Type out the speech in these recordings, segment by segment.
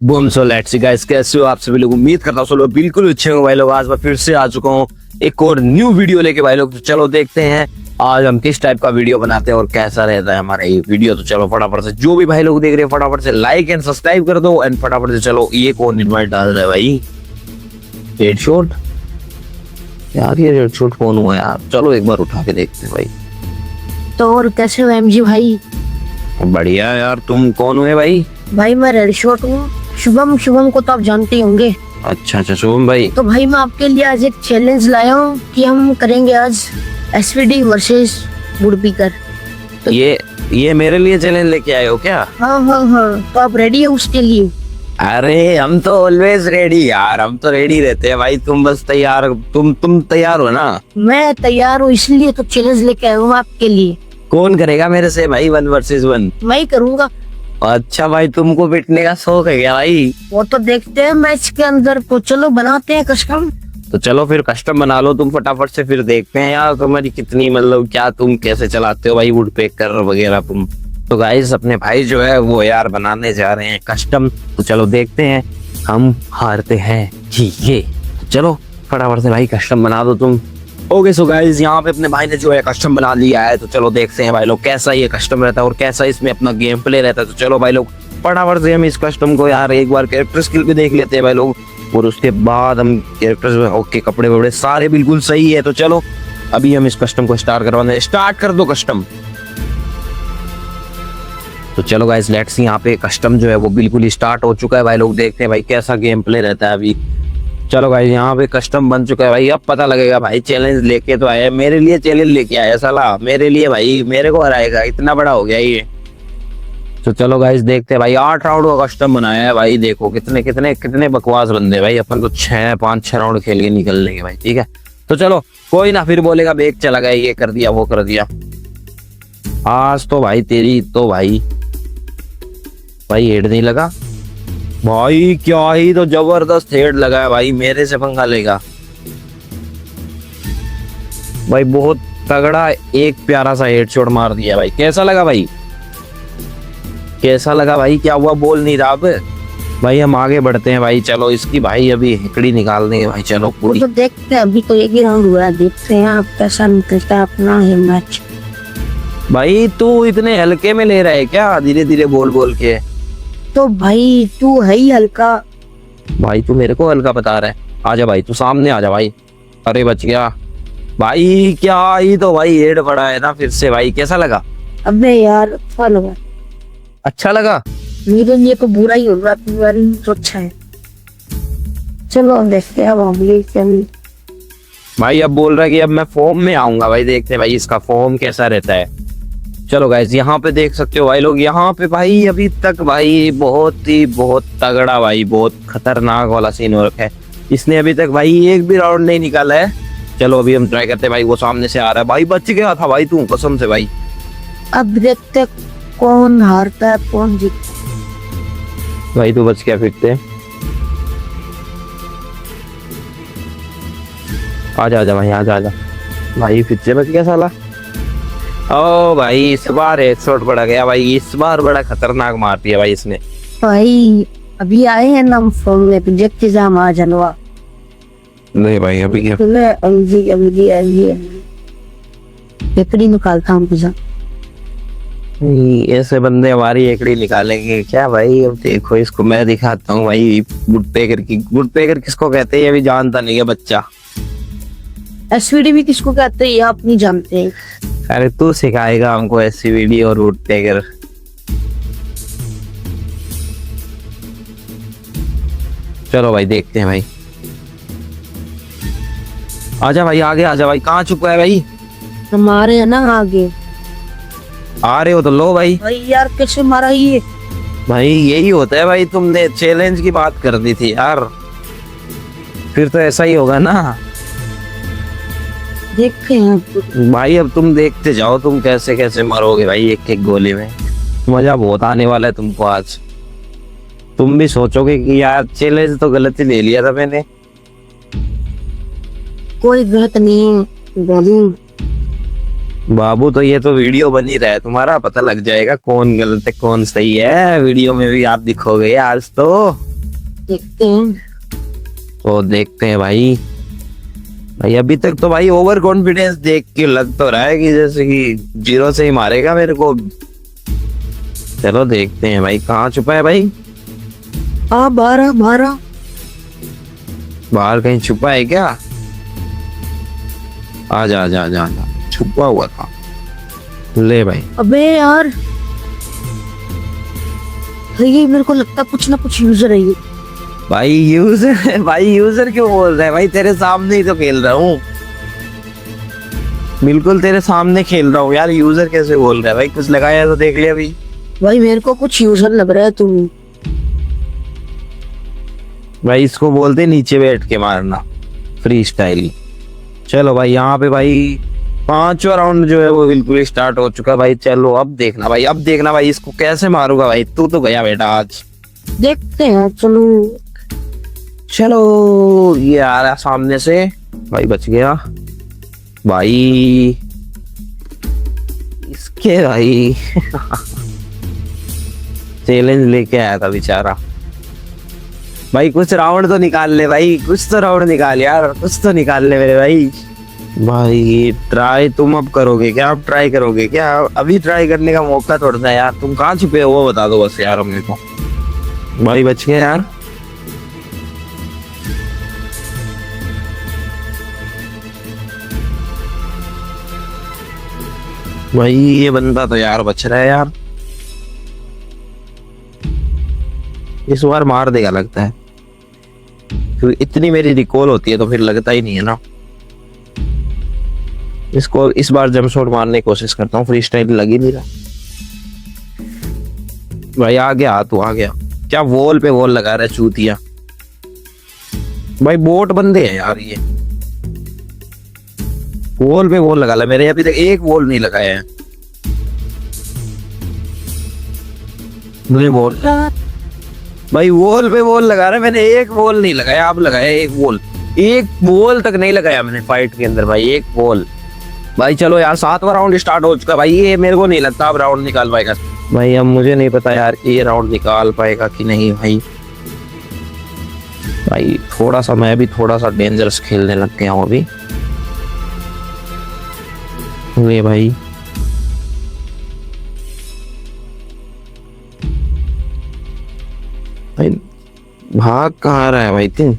Boom so let's see guys, कैसे हो आप सभी लोग। उम्मीद करता हूँ सब लोग बिल्कुल अच्छे होंगे भाई लोग। आज मैं फिर से आ चुका हूँ एक और न्यू वीडियो लेके भाई लोग। तो चलो देखते हैं आज हम किस टाइप का वीडियो बनाते हैं और कैसा रहता है हमारा ये वीडियो। तो चलो फटाफट से जो भी भाई लोग देख रहे हैं फटाफट से लाइक एंड सब्सक्राइब कर दो। एंड फटाफट से चलो ये कौन इनवाइट डाल रहा है भाई, हेडशॉट यार, ये हेडशॉट कौन हुआ यार। चलो एक बार उठा के देखते हैं भाई। तो और कैसे हो एमजी भाई? बढ़िया यार, तुम कौन हुए भाई? भाई मैं रेड शॉट हूँ। शुभम को तो आप जानते ही होंगे। अच्छा शुभम भाई। तो भाई मैं आपके लिए आज एक चैलेंज लाया हूँ कि हम करेंगे आज एसवीडी वर्सेस वुडपीकर। तो ये मेरे लिए चैलेंज लेके आए हो क्या? हाँ, तो आप रेडी है उसके लिए? अरे हम तो ऑलवेज रेडी यार, हम तो रेडी रहते हैं भाई। तुम बस तैयार, तुम तैयार हो ना? मैं तैयार हूँ, इसलिए तो चैलेंज लेके आया हूँ आपके लिए। कौन करेगा मेरे से भाई 1 वर्सेस 1? मैं ही करूँगा। अच्छा भाई, तुमको पिटने का शौक है क्या भाई? वो तो देखते हैं मैच के अंदर। तो चलो बनाते हैं कस्टम। तो चलो फिर कस्टम बना लो तुम फटाफट से, फिर देखते हैं यार तुम्हारी कितनी मतलब क्या तुम कैसे चलाते हो भाई वुडपेकर वगैरह तुम। तो गाइस अपने भाई जो है वो यार बनाने जा रहे हैं कस्टम। तो चलो देखते हैं हम हारते हैं ठीक है। तो चलो फटाफट से भाई कस्टम बना दो तुम। ओके सो गाइस यहाँ पे अपने भाई ने जो है कस्टम बना लिया है। तो चलो देखते हैं भाई लोग कैसा ये कस्टम रहता है और कैसा इसमें अपना गेम प्ले रहता है। तो चलो भाई लोग फटाफट से हम इस कस्टम को यार एक बार कैरेक्टर स्किल पे देख लेते हैं भाई लोग, और उसके बाद हम कैरेक्टर्स ओके कपड़े वपड़े सारे बिल्कुल सही है। तो चलो अभी हम इस कस्टम को स्टार्ट करवाने, स्टार्ट कर दो कस्टम। तो चलो गाइस लेट्स सी, यहाँ पे कस्टम जो है वो बिल्कुल स्टार्ट हो चुका है भाई लोग। देखते हैं भाई कैसा गेम प्ले रहता है अभी। चलो गाइस यहाँ पे कस्टम बन चुका है भाई। अब पता लगेगा भाई, चैलेंज लेके तो आया मेरे लिए, चैलेंज लेके आया साला मेरे लिए भाई, मेरे को हराएगा, इतना बड़ा हो गया ये। तो चलो गाइस देखते हैं भाई, 8 राउंड का कस्टम बनाया है भाई। देखो कितने कितने कितने बकवास बंदे भाई, अपन तो 5-6 राउंड खेल के निकल लेंगे भाई, ठीक है। तो चलो कोई ना, फिर बोलेगा बेग चला गया, ये कर दिया वो कर दिया। आज तो भाई तेरी तो भाई हेड नहीं लगा भाई, क्या ही तो जबरदस्त हेड लगा है भाई। मेरे से पंगा लेगा भाई, बहुत तगड़ा एक प्यारा सा हेडशॉट मार दिया भाई। कैसा लगा भाई, कैसा लगा भाई? क्या हुआ, बोल नहीं रहा अब भाई। हम आगे बढ़ते हैं भाई। चलो इसकी भाई अभी हिकड़ी निकाल देंगे भाई। चलो पूरी तो देखते हैं, अभी तो एक ही राउंड हुआ है, देखते हैं आप कैसा निकलता है अपना ये मैच। भाई तू इतने हल्के में ले रहा है क्या, धीरे धीरे बोल बोल के? तो भाई तू है ही हल्का। भाई तू मेरे को हल्का बता रहा है? आजा भाई तू सामने आजा भाई। अरे बच गया भाई, क्या ही तो भाई हेड पड़ा है ना फिर से भाई। कैसा लगा? अबे यार अच्छा लगा। अच्छा लगा? मेरे लिए तो बुरा ही होगा, तुम्हारे लिए तो अच्छा है। चलो अब देखते हैं अब अगले चल। भाई अब बोल रहा है कि अब मैं फॉर्म में आऊंगा भाई। देखते हैं भाई इसका फॉर्म कैसा रहता है। चलो गाइस यहाँ पे देख सकते हो भाई लोग, यहाँ पे भाई अभी तक भाई बहुत तगड़ा भाई, बहुत खतरनाक वाला सीन हो रखा है। इसने अभी तक भाई एक भी राउंड नहीं निकाला है। चलो अभी हम ट्राई करते हैं भाई। वो सामने से आ रहा है भाई, बच गया था भाई तू कसम से भाई। अब देखते कौन हारता है कौन जीतता। भाई तू बच गया फिर से। आजा भाई, आजा भाई, फिर से बच गया साला। ओ भाई इस बार हेडशॉट पड़ गया भाई, इस बार बड़ा खतरनाक मार दिया भाई इसने। भाई अभी आए हैं ना फोन में, प्रोजेक्ट एग्जाम आ जानवा। नहीं भाई अभी क्या एकड़ी निकालता हूँ तुझा। ऐसे बंदे हमारी एकड़ी निकालेंगे क्या भाई? अब देखो इसको मैं दिखाता हूँ भाई वुडपेकर किसको कहते हैं ये भी जानता नहीं है बच्चा। एसवीडी भी किसको कहते हैं ये आप नहीं जानते हैं। अरे तू सिखाएगा हमको एसवीडी और वुडपेकर। चलो भाई देखते हैं भाई। आजा भाई आगे आजा भाई। कहाँ छुपा है भाई? हमारे है ना आगे। आ रहे हो तो लो भाई। भाई यार कैसे मारा ये? भाई यही होता है भाई, तुमने चैलेंज की बात कर दी थी यार, फिर तो ऐसा ही होगा ना। देखते हैं भाई अब तुम देखते जाओ तुम कैसे कैसे मरोगे भाई एक एक गोली में। मजा बहुत आने वाला है तुमको आज। तुम भी सोचोगे कि यार चैलेंज तो गलत ही ले लिया था मैंने। कोई गलत नहीं। बाबू तो ये तो वीडियो बन ही रहा है, तुम्हारा पता लग जाएगा कौन गलत है कौन सही है। वीडियो में भी आप दिखोगे आज तो। देखते हैं। तो देखते हैं भाई। भाई अभी तक तो भाई ओवर कॉन्फिडेंस देख के लग तो रहा है कि जैसे कि 0 से ही मारेगा मेरे को। चलो देखते हैं भाई कहाँ छुपा है भाई। 12 12। बाहर कहीं छुपा है क्या? आजा आजा आजा आजा, छुपा हुआ था। ले भाई। अबे यार, ये मेरे को लगता है कुछ ना कुछ यूजर है ये। भाई यूजर, भाई यूजर क्यों बोल रहा है भाई? तेरे सामने ही तो खेल रहा हूँ, बिल्कुल तेरे सामने खेल रहा हूँ यार। यूजर कैसे बोल रहा है भाई? कुछ लगाया तो देख लिया अभी। भाई मेरे को कुछ यूजर लग रहा है तुम। भाई इसको बोलते नीचे बैठ के मारना, फ्री स्टाइल। चलो भाई यहाँ पे भाई 5वां राउंड जो है वो बिल्कुल स्टार्ट हो चुका है भाई। चलो अब देखना भाई, अब देखना भाई इसको कैसे मारूंगा भाई। तू तो गया बेटा आज। देखते हैं, चलो। चलो ये आ रहा सामने से भाई, बच गया भाई इसके भाई। चैलेंज लेके आया था बेचारा भाई। कुछ राउंड तो निकाल ले भाई, कुछ तो राउंड निकाल यार, कुछ तो निकाल ले मेरे भाई। भाई ट्राई तुम अब करोगे क्या? अब ट्राई करोगे क्या? अभी ट्राई करने का मौका थोड़ा सा यार। तुम कहाँ छुपे हो वो बता दो बस यार अपने को। भाई बच गए यार। भाई ये बंदा तो यार बच रहा है यार, इस बार मार देगा लगता है, क्योंकि इतनी मेरी रिकॉल होती है तो फिर लगता ही नहीं है ना। इसको इस बार जंप शॉट मारने की कोशिश करता हूँ, फ्री स्टाइल लग ही नहीं रहा। भाई आ गया, तू आ गया क्या? वॉल पे वॉल लगा रहा है चूतिया। भाई बोट बंदे हैं यार ये, वॉल पे वॉल लगा ला। मेरे अभी तक एक वॉल नहीं लगाया है। मुझे वॉल, भाई वॉल पे वॉल लगा रहा है, मैंने एक वॉल नहीं लगाया। आप लगाया एक वॉल, एक वॉल तक नहीं लगाया मैंने फाइट के अंदर भाई, एक वॉल। भाई चलो यार 7वां राउंड स्टार्ट हो चुका है भाई। ये मेरे को नहीं लगता अब राउंड निकाल पाएगा भाई। अब मुझे नहीं पता यार कि ये राउंड निकाल पाएगा कि नहीं भाई। भाई थोड़ा सा मैं भी थोड़ा सा डेंजरस खेलने लग गया हूँ अभी। ले भाई भाई भाग कहाँ रहा है भाई? तू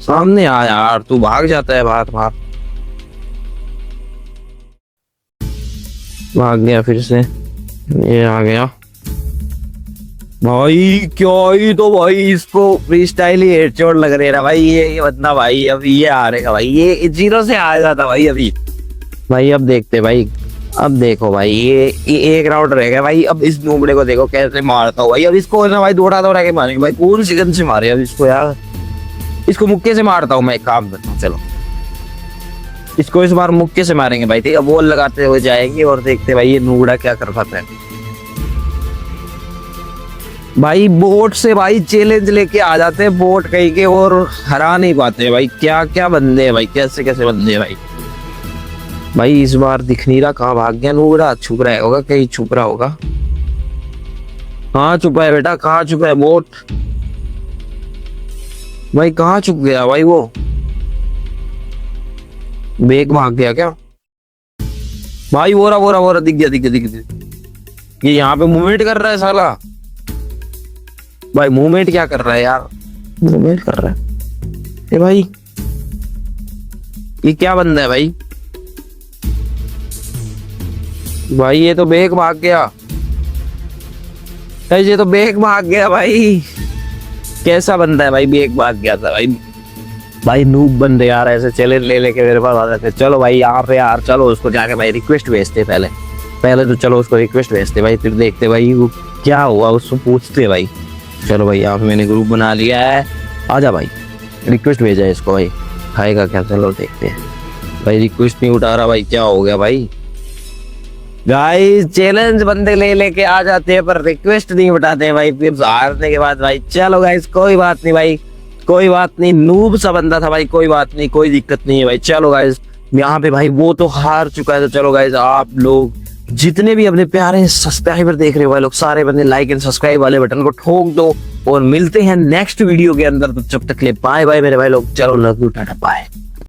सामने आ यार, तू भाग जाता है बार बार। भाग गया फिर से, ये आ गया भाई। क्या ही तो भाई इसको फ्री स्टाइल ही हेडशॉट लग रहा है भाई। ये बंदा भाई अभी ये आ रहेगा भाई, ये 0 से आ जाता भाई अभी। भाई अब देखते भाई, अब देखो भाई ये एक राउंड रह गया भाई। अब इस नूबड़े को देखो कैसे मारता हूँ भाई। अब इसको ना भाई दौड़ा दौड़ा के मारेंगे भाई। कौन सी गन से मारे अब इसको यार? इसको मुक्के से मारता हूँ मैं, एक काम करता हूँ। चलो इसको इस बार मुक्के से मारेंगे भाई। ठीक है, वॉल लगाते हुए जाएंगे और देखते भाई ये नूबड़ा क्या कर पाता है। भाई बोट से भाई चैलेंज लेके आ जाते हैं बोट कहीं के, और हरा नहीं पाते भाई। क्या क्या बंदे हैं भाई, कैसे कैसे बंदे हैं भाई। भाई इस बार दिख नहीं रहा, कहाँ भाग गया नूबड़ा? छुप रहा होगा कहीं, छुप रहा होगा। कहाँ छुपा है बेटा, कहाँ छुपा है बोट? भाई कहाँ छुप गया भाई? वो बेग भाग गया क्या भाई? वो रहा दिख गया, दिख गया, दिख गया। ये यहाँ पे मूवमेंट कर रहा है साला। भाई मूवमेंट क्या कर रहा है यार? मूवमेंट कर रहा है भाई। ये क्या बंदा है भाई? भाई ये तो बेग भाग गया, ये तो बेग भाग गया भाई। कैसा बंदा है भाई, बेग भाग गया था भाई। भाई नूब बंदे यार ऐसे चैलेंज ले लेके मेरे पास आ जाते। चलो भाई यहाँ पे यार, चलो उसको जाके भाई रिक्वेस्ट भेजते। पहले तो चलो उसको रिक्वेस्ट भेजते भाई, फिर देखते भाई वो क्या हुआ, उसको पूछते भाई। चलो भाई यहाँ पे मैंने ग्रुप बना लिया है, आजा भाई रिक्वेस्ट भेजा है इसको भाई। खाएगा क्या? चलो देखते हैं भाई। रिक्वेस्ट नहीं उठा रहा भाई, क्या हो गया भाई? गाइस चैलेंज बंदे ले लेके आ जाते हैं पर रिक्वेस्ट नहीं उठाते भाई, फिर हारने के बाद भाई। चलो गाइस कोई बात नहीं भाई, कोई बात नहीं। नूब सा बंदा था भाई, कोई बात नहीं, कोई दिक्कत नहीं है भाई। चलो गाइस यहाँ पे भाई वो तो हार चुका है। तो चलो गाइज, आप लोग जितने भी अपने प्यारे सब्सक्राइबर देख रहे हो भाई लोग, सारे बंदे लाइक एंड सब्सक्राइब वाले बटन को ठोक दो और मिलते हैं नेक्स्ट वीडियो के अंदर। तो जब तक ले बाय बाय मेरे भाई लोग, चलो लव यू, टाटा बाय।